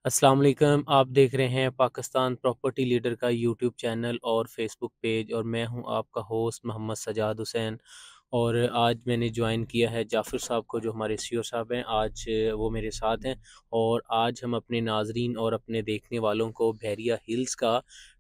अस्सलाम वालेकुम। आप देख रहे हैं पाकिस्तान प्रॉपर्टी लीडर का यूट्यूब चैनल और फेसबुक पेज, और मैं हूं आपका होस्ट मोहम्मद सजाद हुसैन। और आज मैंने ज्वाइन किया है जाफ़र साहब को, जो हमारे सीईओ साहब हैं। आज वो मेरे साथ हैं और आज हम अपने नाजरीन और अपने देखने वालों को बहरिया हिल्स का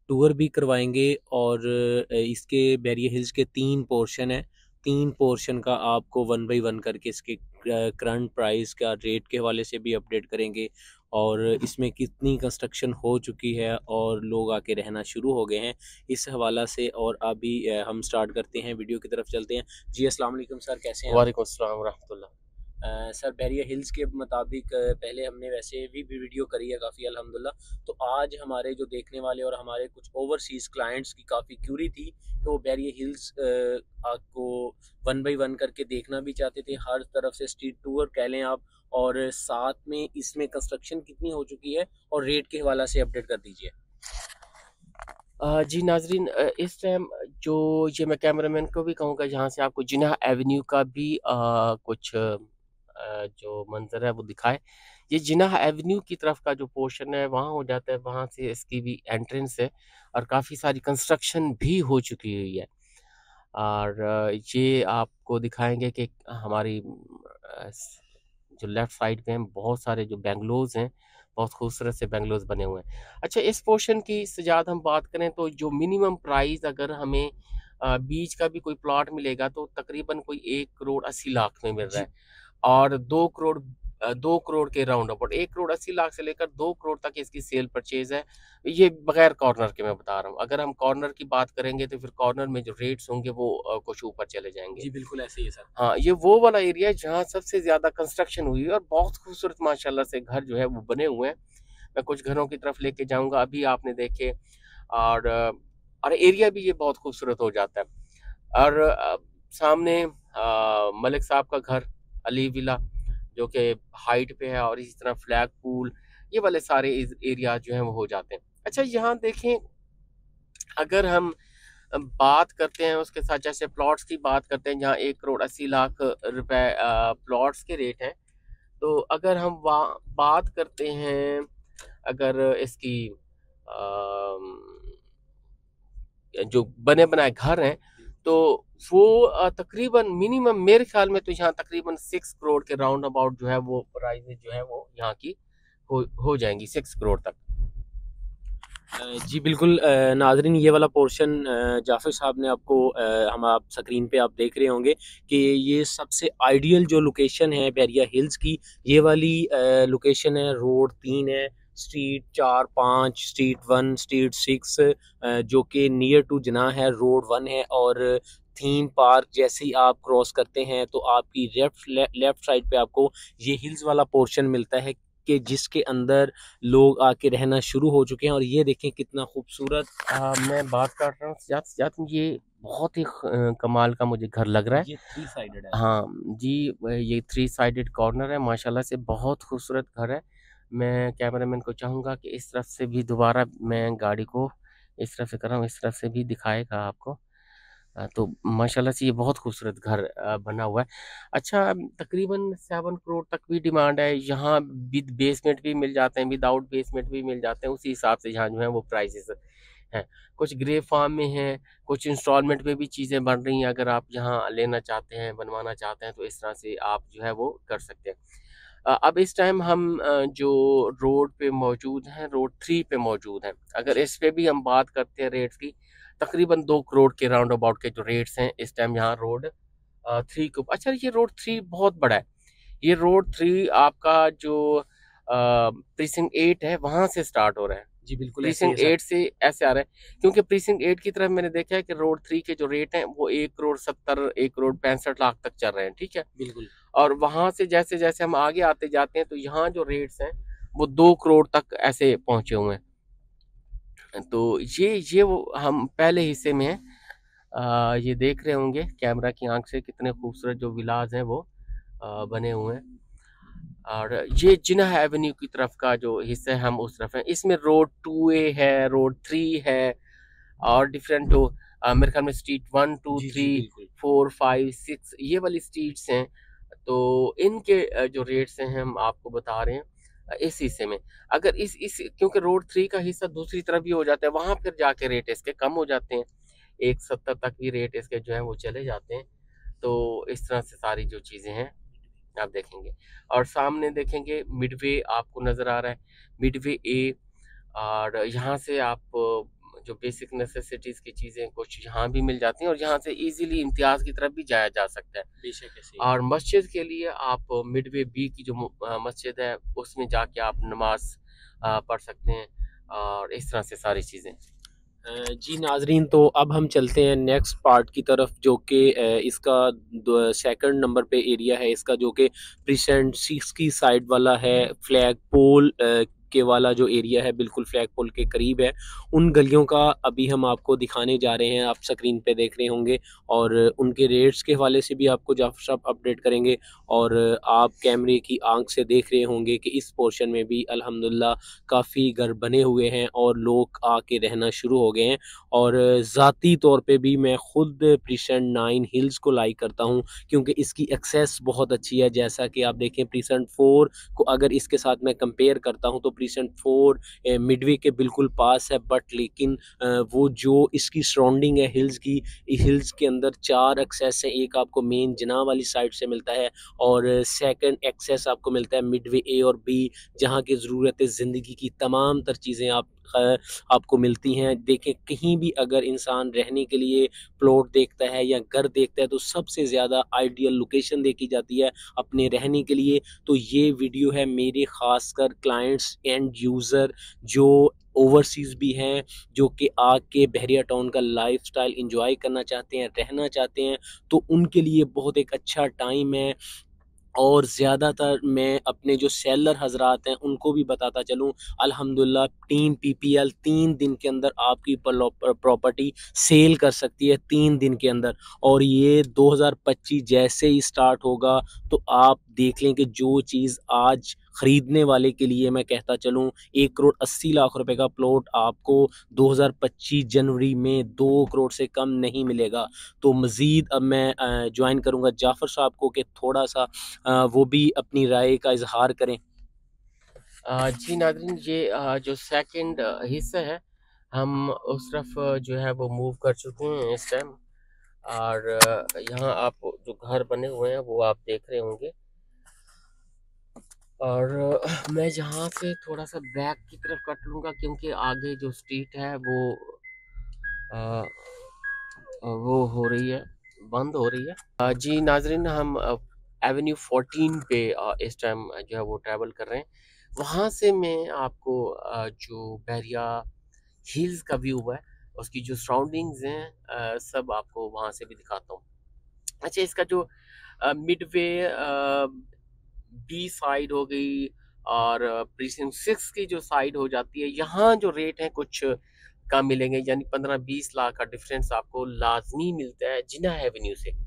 टूर भी करवाएंगे। और इसके बहरिया हिल्स के 3 पोर्शन हैं। 3 पोर्शन का आपको वन बाई वन करके इसके करंट प्राइस का रेट के हवाले से भी अपडेट करेंगे, और इसमें कितनी कंस्ट्रक्शन हो चुकी है और लोग आके रहना शुरू हो गए हैं, इस हवाला से। और अभी हम स्टार्ट करते हैं, वीडियो की तरफ चलते हैं। जी अस्सलाम वालेकुम सर, कैसे हैं आप? वालेकुम अस्सलाम वरहमतुल्लाह। सर, बहरिया हिल्स के मुताबिक पहले हमने वैसे भी वीडियो करी है काफ़ी, अल्हम्दुलिल्लाह। तो आज हमारे जो देखने वाले और हमारे कुछ ओवरसीज़ क्लाइंट्स की काफ़ी क्यूरी थी कि वो बहरिया हिल्स आपको वन बाई वन करके देखना भी चाहते थे, हर तरफ से स्ट्रीट टूर कह लें आप, और साथ में इसमें कंस्ट्रक्शन कितनी हो चुकी है और रेट के हवाला से अपडेट कर दीजिए। जी नाज़रीन, इस टाइम जो ये मैं कैमरामैन को भी कहूँगा जहाँ से आपको जिन्ना एवेन्यू का भी कुछ जो मंज़र है वो दिखाए। ये जिन्ना एवेन्यू की तरफ का जो पोर्शन है वहाँ हो जाता है, वहाँ से इसकी भी एंट्रेंस है और काफ़ी सारी कंस्ट्रक्शन भी हो चुकी हुई है। और ये आपको दिखाएँगे कि हमारी जो लेफ्ट साइड पे हैं बहुत सारे जो बंगलोज़ हैं, बहुत खूबसूरत से बंगलोज़ बने हुए हैं। अच्छा, इस पोर्शन की सजाद हम बात करें तो जो मिनिमम प्राइस अगर हमें बीच का भी कोई प्लॉट मिलेगा तो तकरीबन कोई 1 करोड़ 80 लाख में मिल रहा जी। है। और 2 करोड़ के राउंड अबाउट 1 करोड़ 80 लाख से लेकर 2 करोड़ तक इसकी सेल परचेज़ है। ये बगैर कॉर्नर के मैं बता रहा हूँ। अगर हम कॉर्नर की बात करेंगे तो फिर कॉर्नर में जो रेट्स होंगे वो कुछ ऊपर चले जाएँगे। जी बिल्कुल ऐसे ही है सर। हाँ, ये वो वाला एरिया है जहाँ सबसे ज़्यादा कंस्ट्रक्शन हुई है और बहुत खूबसूरत माशाल्लाह से घर जो है वो बने हुए हैं। मैं कुछ घरों की तरफ लेके जाऊँगा, अभी आपने देखे। और एरिया भी ये बहुत खूबसूरत हो जाता है। और सामने मलिक साहब का घर अली विला जो कि हाइट पे है, और इसी तरह फ्लैग पूल, ये वाले सारे एरिया जो हैं वो हो जाते हैं। अच्छा, यहाँ देखें, अगर हम बात करते हैं उसके साथ जैसे प्लॉट्स की बात करते हैं जहाँ 1 करोड़ 80 लाख रुपए प्लॉट्स के रेट हैं। तो अगर हम वहाँ बात करते हैं, अगर इसकी अम, जो बने बनाए घर हैं तो वो तकरीबन मिनिमम मेरे ख्याल में तो यहाँ तकरीबन 6 करोड़ के राउंड अबाउट जो है वो प्राइस जो है वो यहाँ की हो जाएंगी 6 करोड़ तक। जी बिल्कुल। नाज़रीन, ये वाला पोर्शन जाफ़र साहब ने आपको हम आप स्क्रीन पे आप देख रहे होंगे कि ये सबसे आइडियल जो लोकेशन है बहरिया हिल्स की, ये वाली लोकेशन है। रोड 3 है, स्ट्रीट 4 5, स्ट्रीट 1, स्ट्रीट 6, जो कि नियर टू जिना है, रोड 1 है। और थीम पार्क जैसे ही आप क्रॉस करते हैं तो आपकी लेफ्ट साइड पे आपको ये हिल्स वाला पोर्शन मिलता है, कि जिसके अंदर लोग आके रहना शुरू हो चुके हैं। और ये देखें कितना खूबसूरत। मैं बात कर रहा हूँ सियात ये बहुत ही कमाल का मुझे घर लग रहा है। ये 3 साइडेड है। हाँ जी, ये 3 साइडेड कॉर्नर है, माशाल्लाह से बहुत खूबसूरत घर है। मैं कैमरामैन को चाहूँगा कि इस तरफ से भी दोबारा मैं गाड़ी को इस तरफ से कर रहा हूँ, इस तरफ से भी दिखाएगा आपको। तो माशाल्लाह से ये बहुत खूबसूरत घर बना हुआ है। अच्छा, तकरीबन 7 करोड़ तक भी डिमांड है। यहाँ विद बेसमेंट भी मिल जाते हैं, विदाउट बेसमेंट भी मिल जाते हैं। उसी हिसाब से यहाँ जो है वो प्राइसेस हैं। कुछ ग्रे फार्म में हैं, कुछ इंस्टॉलमेंट पे भी चीज़ें बन रही हैं। अगर आप यहाँ लेना चाहते हैं, बनवाना चाहते हैं तो इस तरह से आप जो है वो कर सकते हैं। अब इस टाइम हम जो रोड पे मौजूद हैं, रोड 3 पे मौजूद हैं। अगर इस पे भी हम बात करते हैं रेट्स की, तकरीबन 2 करोड़ के राउंड अबाउट के जो रेट्स हैं इस टाइम यहाँ रोड 3 को। अच्छा, ये रोड 3 बहुत बड़ा है। ये रोड 3 आपका जो प्रीसिंक्ट 8 है वहाँ से स्टार्ट हो रहा है। जी बिल्कुल ऐसे ही है प्रीसिंक्ट सर। 8 से ऐसे आ रहा है, क्योंकि प्रीसिंक्ट 8 की तरफ मैंने देखा है कि रोड 3 के जो रेट हैं वो 1 करोड़ 70, 1 करोड़ 65 लाख तक चल रहे हैं, ठीक है। बिल्कुल। और वहां से जैसे जैसे हम आगे आते जाते हैं तो यहाँ जो रेट्स हैं वो 2 करोड़ तक ऐसे पहुंचे हुए हैं। तो ये वो हम पहले हिस्से में हैं। ये देख रहे होंगे कैमरा की आंख से कितने खूबसूरत जो विलाज हैं वो बने हुए हैं। और ये जिन्ना एवेन्यू की तरफ का जो हिस्सा है हम उस तरफ है। इसमें रोड 2A है, रोड 3 है, और डिफरेंट जो मेरे ख्याल में स्ट्रीट 1 2 जी जी 3 बिल्कुल। 4 5 6 ये वाली स्ट्रीट्स हैं। तो इनके जो रेट्स हैं हम आपको बता रहे हैं। इस हिस्से में। अगर इस क्योंकि रोड 3 का हिस्सा दूसरी तरफ भी हो जाता है, वहाँ फिर जाके रेट इसके कम हो जाते हैं। 170 तक भी रेट इसके जो है वो चले जाते हैं। तो इस तरह से सारी जो चीज़ें हैं आप देखेंगे। और सामने देखेंगे मिडवे आपको नज़र आ रहा है, मिडवे ए। और यहाँ से आप जो बेसिक नेसेसिटीज़ की चीज़ें कुछ यहाँ भी मिल जाती हैं, और यहाँ से इजीली इम्तियाज़ की तरफ भी जाया जा सकता है। बेशक ऐसे ही। और मस्जिद के लिए आप मिडवे बी की जो मस्जिद है उसमें जाके आप नमाज पढ़ सकते हैं, और इस तरह से सारी चीज़ें। जी नाजरीन, तो अब हम चलते हैं नेक्स्ट पार्ट की तरफ, जो कि इसका सेकंड नंबर पे एरिया है इसका, जो कि प्रीसेंट 6 की साइड वाला है। फ्लैग पोल के वाला जो एरिया है बिल्कुल फ्लैग पोल के करीब है। उन गलियों का अभी हम आपको दिखाने जा रहे हैं, आप स्क्रीन पे देख रहे होंगे। और उनके रेट्स के हवाले से भी आपको जाफर साहब अपडेट करेंगे। और आप कैमरे की आंख से देख रहे होंगे कि इस पोर्शन में भी अल्हम्दुलिल्लाह काफ़ी घर बने हुए हैं और लोग आके रहना शुरू हो गए हैं। और ज़ाती तौर पे भी मैं ख़ुद प्रीसेंट 9 हिल्स को लाइक करता हूँ, क्योंकि इसकी एक्सेस बहुत अच्छी है। जैसा कि आप देखें प्रीसेंट 4 को अगर इसके साथ मैं कंपेयर करता हूँ, तो प्रीसेंट 4 मिडवे के बिल्कुल पास है, बट लेकिन वो जो इसकी सराउंडिंग है हिल्स की, हिल्स के अंदर 4 एक्सेस है। एक आपको मेन जिनाह वाली साइड से मिलता है, और सेकंड एक्सेस आपको मिलता है मिडवे ए और बी, जहाँ की ज़रूरत ज़िंदगी की तमाम तर चीज़ें आपको मिलती हैं। देखें, कहीं भी अगर इंसान रहने के लिए प्लॉट देखता है या घर देखता है, तो सबसे ज़्यादा आइडियल लोकेशन देखी जाती है अपने रहने के लिए। तो ये वीडियो है मेरे ख़ासकर क्लाइंट्स एंड यूज़र जो ओवरसीज़ भी हैं, जो कि आके बहरिया टाउन का लाइफस्टाइल एंजॉय करना चाहते हैं, रहना चाहते हैं, तो उनके लिए बहुत एक अच्छा टाइम है। और ज़्यादातर मैं अपने जो सेलर हज़रात हैं उनको भी बताता चलूँ, अल्हम्दुलिल्लाह टीम पीपीएल 3 दिन के अंदर आपकी प्रॉपर्टी सेल कर सकती है, 3 दिन के अंदर। और ये 2025 जैसे ही स्टार्ट होगा, तो आप देख लें कि जो चीज़ आज ख़रीदने वाले के लिए मैं कहता चलूँ 1 करोड़ 80 लाख रुपए का प्लॉट आपको 2025 जनवरी में 2 करोड़ से कम नहीं मिलेगा। तो मज़ीद अब मैं जॉइन करूँगा जाफ़र साहब को कि थोड़ा सा वो भी अपनी राय का इजहार करें। जी नाज़रीन, ये जो सेकंड हिस्सा है, हम उस तरफ जो है वो मूव कर चुके हैं इस टाइम। और यहाँ आप जो घर बने हुए हैं वो आप देख रहे होंगे। और मैं यहाँ से थोड़ा सा बैक की तरफ कट लूँगा, क्योंकि आगे जो स्ट्रीट है अ, वो हो रही है, बंद हो रही है। जी नाज़रीन, हम एवेन्यू 14 पे इस टाइम जो है वो ट्रैवल कर रहे हैं। वहाँ से मैं आपको जो बहरिया हिल्स का व्यू है, उसकी जो सराउंडिंग्स हैं, सब आपको वहाँ से भी दिखाता हूँ। अच्छा, इसका जो मिडवे बी साइड हो गई, और प्रीसिंक्ट 6 की जो साइड हो जाती है, यहाँ जो रेट है कुछ कम मिलेंगे, यानी 15-20 लाख का डिफरेंस आपको लाजमी मिलता है जिन्ना एवेन्यू से।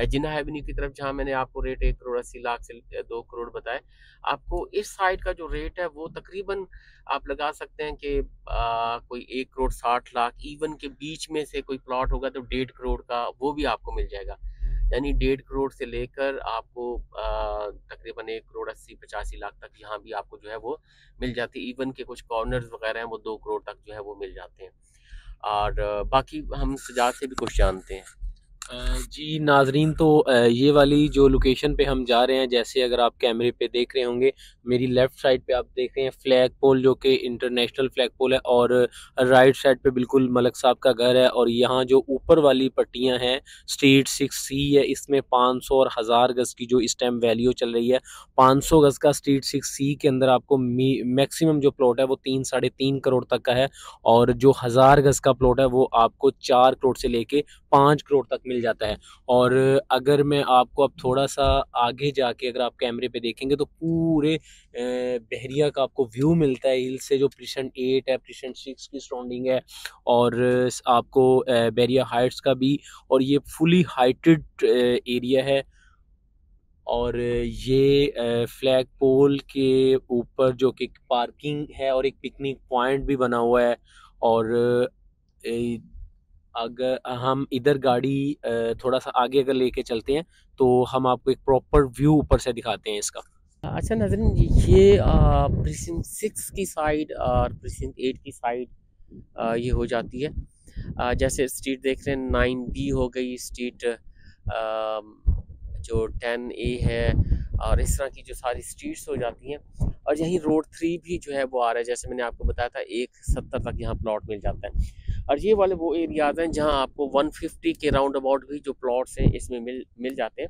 जिन्ना एवेन्यू की तरफ जहाँ मैंने आपको रेट 1 करोड़ 80 लाख से 2 करोड़ बताए, आपको इस साइड का जो रेट है वो तकरीबन आप लगा सकते हैं कि कोई 1 करोड़ 60 लाख इवन के बीच में से कोई प्लॉट होगा तो 1.5 करोड़ का वो भी आपको मिल जाएगा। यानी 1.5 करोड़ से लेकर आपको तकरीबन 1 करोड़ 80-85 लाख तक यहाँ भी आपको जो है वो मिल जाती है। इवन के कुछ कॉर्नर्स वगैरह हैं वो 2 करोड़ तक जो है वो मिल जाते हैं। और बाकी हम सजाद से भी कुछ जानते हैं। जी नाजरीन, तो ये वाली जो लोकेशन पे हम जा रहे हैं, जैसे अगर आप कैमरे पे देख रहे होंगे, मेरी लेफ़्ट साइड पे आप देख रहे हैं फ्लैग पोल, जो कि इंटरनेशनल फ्लैग पोल है। और राइट साइड पे बिल्कुल मलक साहब का घर है। और यहाँ जो ऊपर वाली पट्टियाँ हैं स्ट्रीट 6C है, इसमें 500 और 1000 गज़ की जो इस टाइम वैल्यू चल रही है। 500 गज़ का स्ट्रीट 6C के अंदर आपको मैक्सिमम जो प्लॉट है वो 3-3.5 करोड़ तक का है। और जो 1000 गज़ का प्लॉट है वो आपको 4 करोड़ से लेके 5 करोड़ तक मिल जाता है। और अगर मैं आपको अब थोड़ा-सा आगे जाके अगर आप कैमरे पे देखेंगे, तो पूरे बहरिया का आपको व्यू मिलता है हिल से, जो प्रीसेंट 8 है, प्रीसेंट 6 की सराउंडिंग है। और आपको बहरिया हाइट्स का भी, और ये फुली हाइटेड एरिया है। और ये फ्लैग पोल के ऊपर जो कि पार्किंग है और एक पिकनिक पॉइंट भी बना हुआ है। और ए अगर हम इधर गाड़ी थोड़ा-सा आगे अगर लेके चलते हैं, तो हम आपको एक प्रॉपर व्यू ऊपर से दिखाते हैं इसका। अच्छा नाज़रीन, ये प्रीसिंक्ट 6 की साइड और प्रीसिंक्ट 8 की साइड ये हो जाती है। जैसे स्ट्रीट देख रहे हैं 9B हो गई स्ट्रीट, जो 10A है, और इस तरह की जो सारी स्ट्रीट्स हो जाती हैं। और यहीं रोड 3 भी जो है वो आ रहा है, जैसे मैंने आपको बताया था 170 तक यहाँ प्लॉट मिल जाता है। और ये वाले वो एरियाज हैं जहाँ आपको 150 के राउंड अबाउट भी जो प्लॉट्स हैं इसमें मिल मिल जाते हैं।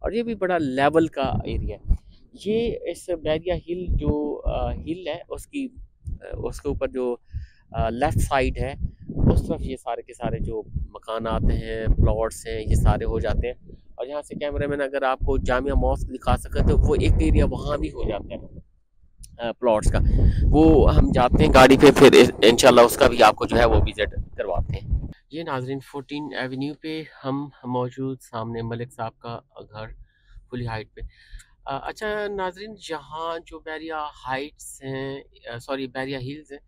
और ये भी बड़ा लेवल का एरिया है। ये इस बैरिया हिल जो हिल है उसके ऊपर जो लेफ्ट साइड है उस तरफ ये सारे के सारे जो मकान आते हैं, प्लॉट्स हैं, ये सारे हो जाते हैं। और यहाँ से कैमरामैन अगर आपको जामिया मॉस्क दिखा सके तो वो एक एरिया वहाँ भी हो जाता है प्लॉट्स का। वो हम जाते हैं गाड़ी पे, फिर इंशाल्लाह उसका भी आपको जो है वो विजिट करवाते हैं। ये नाजरीन 14 एवेन्यू पे हम मौजूद, सामने मलिक साहब का घर फुली हाइट पे। अच्छा नाजरीन, यहाँ जो बैरिया हाइट्स हैं, सॉरी बैरिया हिल्स हैं,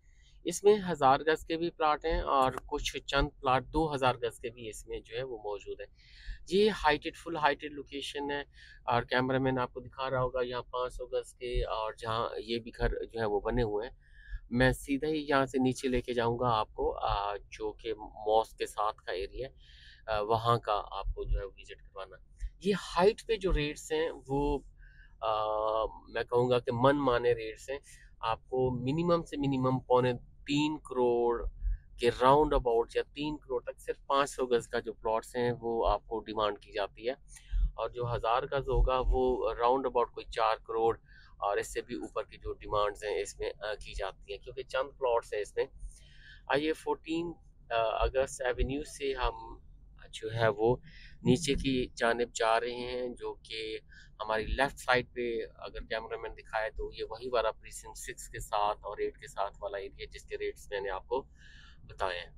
इसमें 1000 गज के भी प्लाट हैं और कुछ चंद प्लाट 2000 गज के भी इसमें जो है वो मौजूद है। ये हाइटेड, फुल हाइटेड लोकेशन है। और कैमरामैन आपको दिखा रहा होगा यहाँ 500 गज के, और जहाँ ये भी घर जो है वो बने हुए हैं। मैं सीधा ही यहाँ से नीचे लेके जाऊँगा आपको, जो कि मॉस्क के साथ का एरिया है, वहाँ का आपको जो है विजिट करवाना। ये हाइट पे जो रेट्स हैं वो आ, मैं कहूँगा कि मन माने रेट्स हैं। आपको मिनिमम से मिनिमम 3.25 करोड़ के राउंड अबाउट, या 3 करोड़ तक सिर्फ 500 गज का जो प्लॉट्स हैं वो आपको डिमांड की जाती है। और जो 1000 गज होगा वो राउंड अबाउट कोई 4 करोड़ और इससे भी ऊपर की जो डिमांड्स हैं इसमें की जाती हैं, क्योंकि चंद प्लॉट्स हैं इसमें। आइए 14 अगस्त एवेन्यू से हम जो है वो नीचे की जानिब जा रहे हैं, जो कि हमारी लेफ्ट साइड पे अगर कैमरामैन दिखाए तो ये वही वाला प्रीसिंक्ट 6 के साथ और 8 के साथ वाला एरिया जिसके रेट्स मैंने आपको बताए हैं।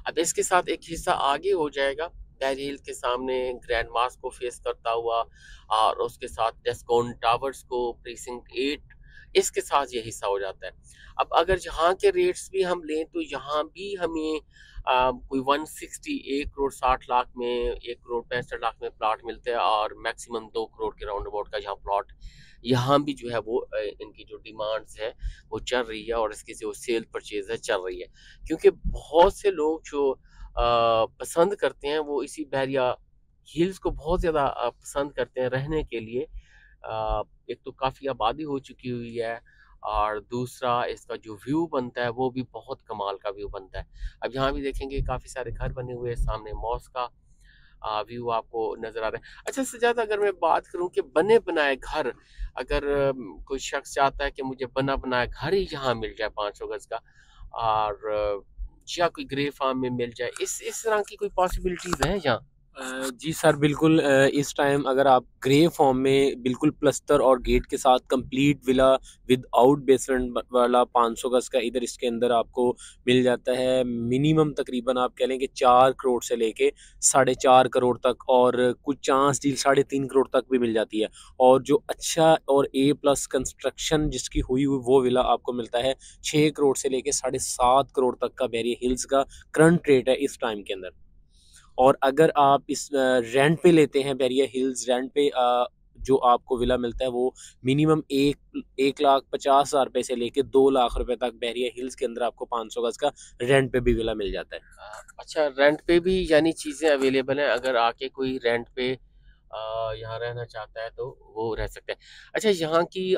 अब इसके साथ एक हिस्सा आगे हो जाएगा, बैरी हिल के सामने ग्रैंड मास को फेस करता हुआ, और उसके साथ डेस्कोन टावर्स को, प्रीसिंक्ट 8, इसके साथ ये हिस्सा हो जाता है। अब अगर यहाँ के रेट्स भी हम लें तो यहाँ भी हमें कोई 160, 1 करोड़ 60 लाख में, 1 करोड़ 65 लाख में प्लाट मिलते हैं, और मैक्सिमम 2 करोड़ के राउंड अबाउट का यहाँ प्लॉट यहाँ भी जो है वो इनकी जो डिमांड्स है वो चल रही है, और इसकी जो सेल परचेज है चल रही है। क्योंकि बहुत से लोग जो पसंद करते हैं वो इसी बैरिया हिल्स को बहुत ज़्यादा पसंद करते हैं रहने के लिए। एक तो काफ़ी आबादी हो चुकी हुई है, और दूसरा इसका जो व्यू बनता है वो भी बहुत कमाल का व्यू बनता है। अब यहाँ भी देखेंगे काफ़ी सारे घर बने हुए हैं, सामने मॉस्क का व्यू आपको नज़र आ रहा है। अच्छा सजाद, अगर मैं बात करूँ कि बने बनाए घर, अगर कोई शख्स चाहता है कि मुझे बना बनाया घर ही यहाँ मिल जाए 500 गज का, और या कोई ग्रे फार्म में मिल जाए, इस तरह की कोई पॉसिबिलिटीज हैं यहाँ? जी सर, बिल्कुल। इस टाइम अगर आप ग्रे फॉर्म में बिल्कुल प्लस्तर और गेट के साथ कंप्लीट विला विदाउट बेसमेंट वाला 500 गज का इधर इसके अंदर आपको मिल जाता है। मिनिमम तकरीबन आप कह लें कि 4 करोड़ से लेके 4.5 करोड़ तक, और कुछ चांस डील 3.5 करोड़ तक भी मिल जाती है। और जो अच्छा और A+ कंस्ट्रक्शन जिसकी हुई हुई वो विला आपको मिलता है 6 करोड़ से लेके 7.5 करोड़ तक का बैरियर हिल्स का करंट रेट है इस टाइम के अंदर। और अगर आप इस रेंट पे लेते हैं बैरिया हिल्स, रेंट पे जो आपको विला मिलता है वो मिनिमम 1,50,000 रुपए से लेके 2 लाख रुपए तक बैरिया हिल्स के अंदर आपको 500 गज का रेंट पे भी विला मिल जाता है। अच्छा, रेंट पे भी यानी चीज़ें अवेलेबल हैं, अगर आके कोई रेंट पे यहाँ रहना चाहता है तो वो रह सकता है। अच्छा, यहाँ की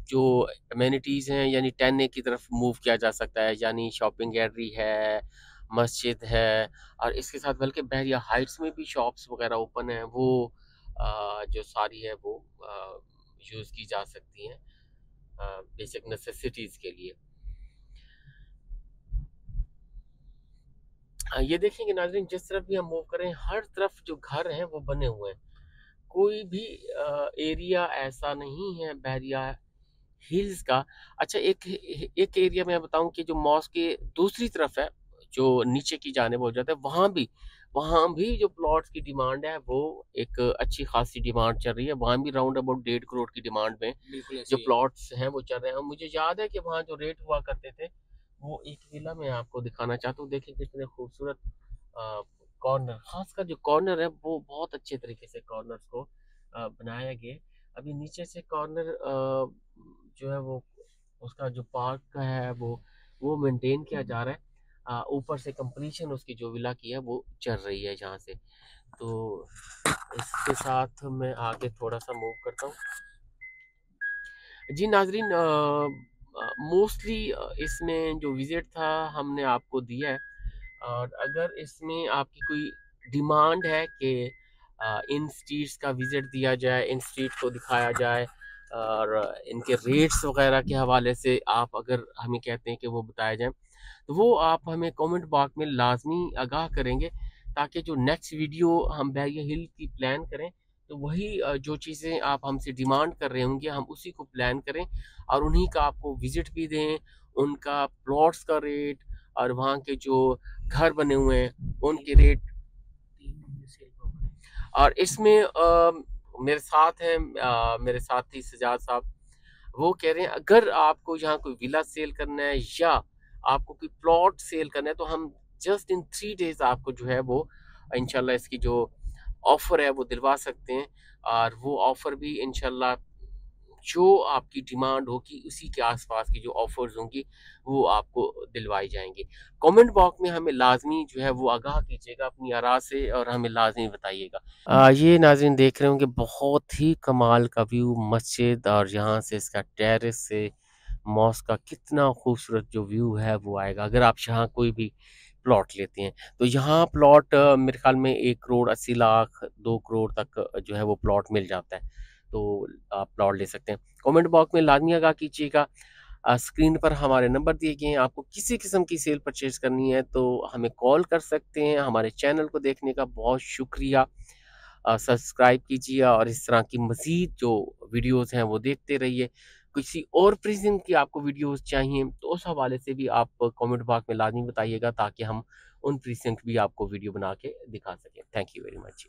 जो अमेनिटीज़ हैं, यानी 10A की तरफ मूव किया जा सकता है, यानी शॉपिंग गैलरी है, मस्जिद है, और इसके साथ बल्कि बहरिया हाइट्स में भी शॉप्स वगैरह ओपन हैं, वो जो सारी है वो यूज़ की जा सकती हैं बेसिक नेसेसिटीज़ के लिए। ये देखेंगे नाज़रीन, जिस तरफ भी हम मूव करें हर तरफ जो घर हैं वो बने हुए हैं। कोई भी एरिया ऐसा नहीं है बहरिया हिल्स का। अच्छा, एक एक एरिया मैं बताऊं कि जो मॉस्क के दूसरी तरफ है, जो नीचे की जानिब हो जाता है, वहाँ भी जो प्लॉट्स की डिमांड है वो एक अच्छी खासी डिमांड चल रही है। वहाँ भी राउंड अबाउट 1.5 करोड़ की डिमांड में बिल्कुल जो ऐसे ही है। प्लॉट्स हैं वो चल रहे हैं। और मुझे याद है कि वहाँ जो रेट हुआ करते थे, वो एक विला मैं आपको दिखाना चाहता हूँ। देखिए कितने खूबसूरत कॉर्नर, खासकर जो कॉर्नर है वो बहुत अच्छे तरीके से कॉर्नर्स को बनाया गया है। अभी नीचे से कॉर्नर जो है वो उसका जो पार्क का है वो मेंटेन किया जा रहा है। ऊपर से कंप्लीशन उसकी जो विला की है वो चल रही है यहाँ से। तो इसके साथ मैं आगे थोड़ा सा मूव करता हूँ। जी नाजरीन, मोस्टली इसमें जो विजिट था हमने आपको दिया है। और अगर इसमें आपकी कोई डिमांड है कि इन स्ट्रीट्स का विजिट दिया जाए, इन स्ट्रीट को दिखाया जाए और इनके रेट्स वगैरह के हवाले से आप अगर हमें कहते हैं कि वो बताया जाए, तो वो आप हमें कमेंट बॉक्स में लाजमी आगाह करेंगे, ताकि जो नेक्स्ट वीडियो हम बैरियर हिल की प्लान करें तो वही जो चीज़ें आप हमसे डिमांड कर रहे होंगे हम उसी को प्लान करें और उन्हीं का आपको विजिट भी दें, उनका प्लॉट्स का रेट और वहाँ के जो घर बने हुए हैं उनके रेट। और इसमें मेरे साथ हैं मेरे साथी सजाद साहब। वो कह रहे हैं अगर आपको यहाँ कोई विला सेल करना है या आपको कोई प्लॉट सेल करना है तो हम जस्ट इन 3 डेज आपको जो है वो इंशाल्लाह इसकी जो ऑफर है वो दिलवा सकते हैं। और वो ऑफर भी इंशाल्लाह जो आपकी डिमांड होगी उसी के आसपास की जो ऑफर्स होंगी वो आपको दिलवाई जाएंगी। कमेंट बॉक्स में हमें लाजमी जो है वो आगाह कीजिएगा अपनी आरा से और हमें लाजमी बताइएगा। ये नाज़रीन देख रहे होंगे बहुत ही कमाल का व्यू मस्जिद और यहाँ से इसका टेरेस से मॉस्क का कितना खूबसूरत जो व्यू है वो आएगा अगर आप यहाँ कोई भी प्लॉट लेते हैं। तो यहाँ प्लॉट मेरे ख्याल में 1 करोड़ 80 लाख 2 करोड़ तक जो है वो प्लॉट मिल जाता है। तो आप प्लॉट ले सकते हैं। कमेंट बॉक्स में लाजमी आगाह कीजिएगा। स्क्रीन पर हमारे नंबर दिए गए हैं, आपको किसी किस्म की सेल परचेज करनी है तो हमें कॉल कर सकते हैं। हमारे चैनल को देखने का बहुत शुक्रिया। सब्सक्राइब कीजिए और इस तरह की मज़ीद जो वीडियोस हैं वो देखते रहिए। किसी और प्रिज़न की आपको वीडियोस चाहिए तो उस हवाले से भी आप कमेंट बॉक्स में लाजमी बताइएगा ताकि हम उन प्रिज़न की भी आपको वीडियो बना के दिखा सकें। Thank you very much.